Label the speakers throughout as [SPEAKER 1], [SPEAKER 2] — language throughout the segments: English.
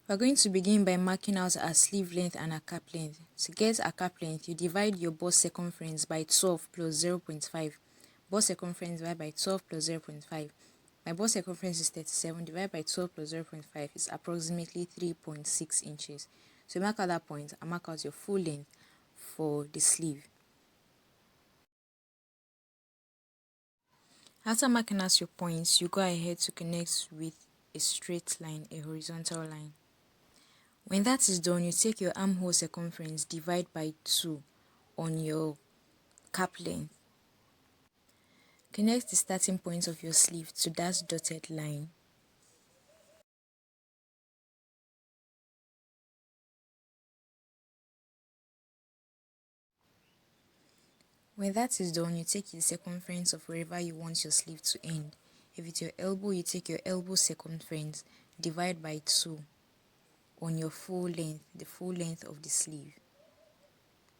[SPEAKER 1] We're going to begin by marking out our sleeve length and our cap length. To get our cap length, you divide your bust circumference by 12 plus 0.5. Bust circumference divided by 12 plus 0.5. My bust circumference is 37, divided by 12 plus 0.5 is approximately 3.6 inches. So mark out that point and mark out your full length for the sleeve. After marking out your points, you go ahead to connect with a straight line, a horizontal line. When that is done, you take your armhole circumference, divide by 2 on your cap length. Connect the starting point of your sleeve to that dotted line. When that is done, you take the circumference of wherever you want your sleeve to end. If it's your elbow, you take your elbow circumference, divide by 2 on your full length, the full length of the sleeve.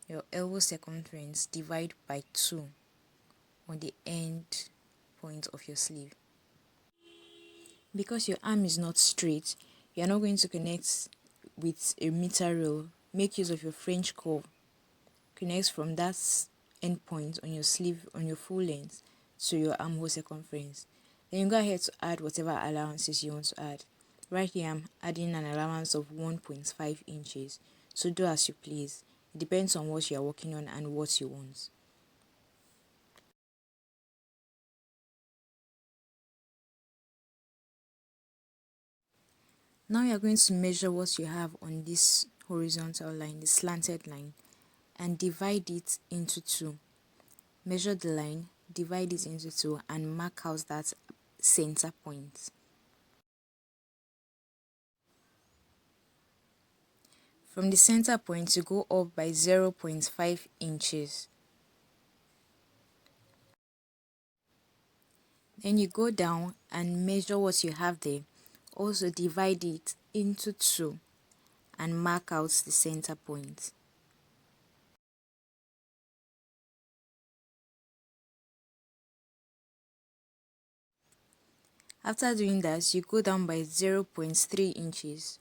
[SPEAKER 1] Your elbow circumference, divide by 2 on the end point of your sleeve. Because your arm is not straight, you are not going to connect with a meter rule. Make use of your French curve. Connect from that end point on your sleeve, on your full length, to your armhole circumference. Then you go ahead to add whatever allowances you want to add. Right here I'm adding an allowance of 1.5 inches. So do as you please. It depends on what you are working on and what you want. Now you are going to measure what you have on this horizontal line, the slanted line, and divide it into 2. Measure the line, divide it into 2, and mark out that center point. From the center point, you go up by 0.5 inches. Then you go down and measure what you have there. Also divide it into 2 and mark out the center point. After doing that, you go down by 0.3 inches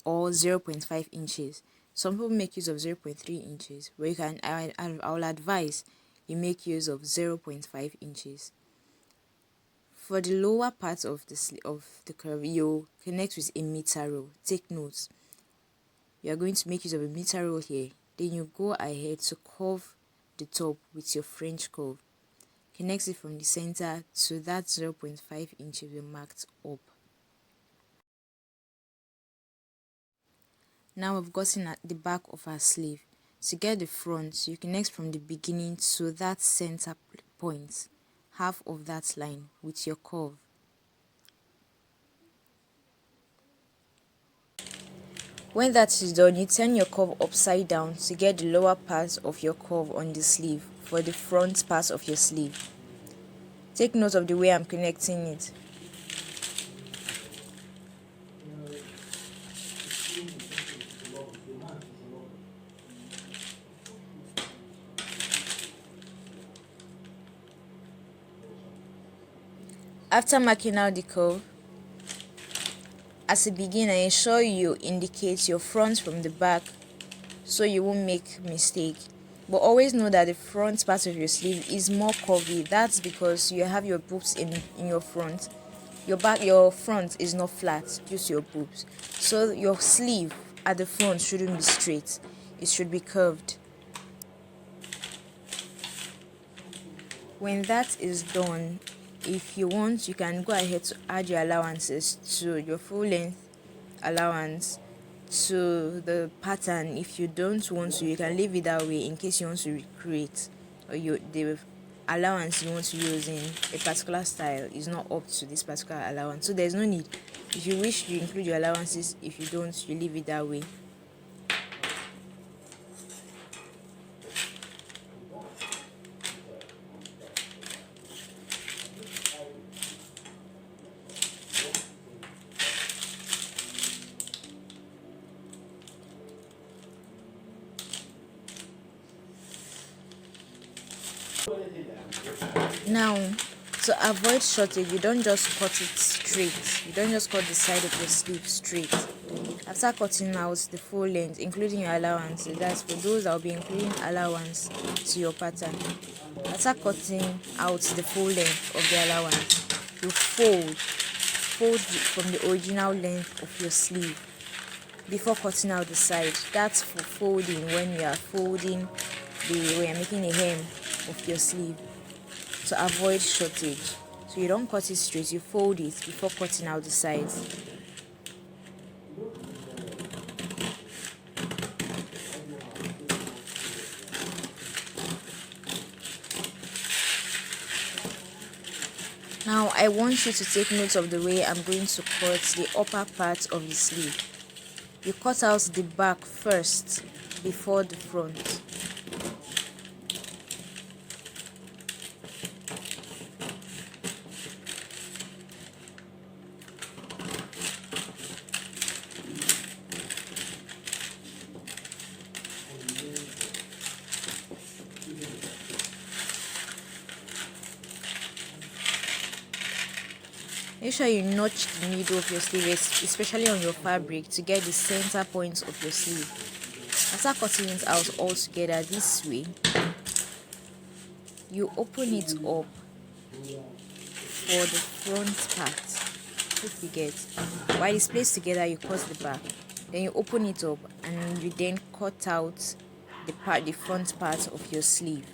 [SPEAKER 1] or 0.5 inches. Some people make use of 0.3 inches, but I will advise you make use of 0.5 inches. For the lower part of the curve, you connect with a meter rule. Take notes. You are going to make use of a meter rule here. Then you go ahead to curve the top with your French curve. Connect it from the center to that 0.5 inches we marked up. Now we've gotten at the back of our sleeve. To get the front, you connect from the beginning to that center point, half of that line, with your curve. When that is done, you turn your curve upside down to get the lower part of your curve on the sleeve for the front part of your sleeve. Take note of the way I'm connecting it. After marking out the curve, as a beginner, ensure you indicate your front from the back so you won't make mistake. But always know that the front part of your sleeve is more curvy. That's because you have your boobs in your front. Your front is not flat due to your boobs. So your sleeve at the front shouldn't be straight. It should be curved. When that is done, if you want, you can go ahead to add your allowances to your full length allowance to the pattern. If you don't want to, you can leave it that way in case you want to recreate, or the allowance you want to use in a particular style is not up to this particular allowance. So there's no need. If you wish, you include your allowances. If you don't, you leave it that way. Now, to avoid shortage, you don't just cut it straight. You don't just cut the side of your sleeve straight. After cutting out the full length, including your allowance, that's for those that will be including allowance to your pattern. After cutting out the full length of the allowance, you fold from the original length of your sleeve before cutting out the side. That's for folding, when you are folding when you're making a hem of your sleeve to avoid shortage. So you don't cut it straight, you fold it before cutting out the sides. Now I want you to take note of the way I'm going to cut the upper part of the sleeve. You cut out the back first before the front. Make sure you notch the middle of your sleeve, especially on your fabric, to get the center point of your sleeve. After cutting it out all together this way, you open it up for the front part. If you get, while it's placed together, you cut the back, then you open it up and you then cut out the front part of your sleeve.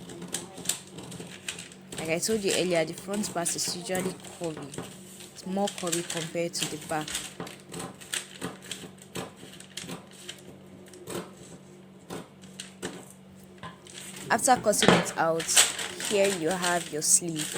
[SPEAKER 1] Like I told you earlier, the front part is usually curvy. It's more curvy compared to the back. After cutting it out, here you have your sleeve.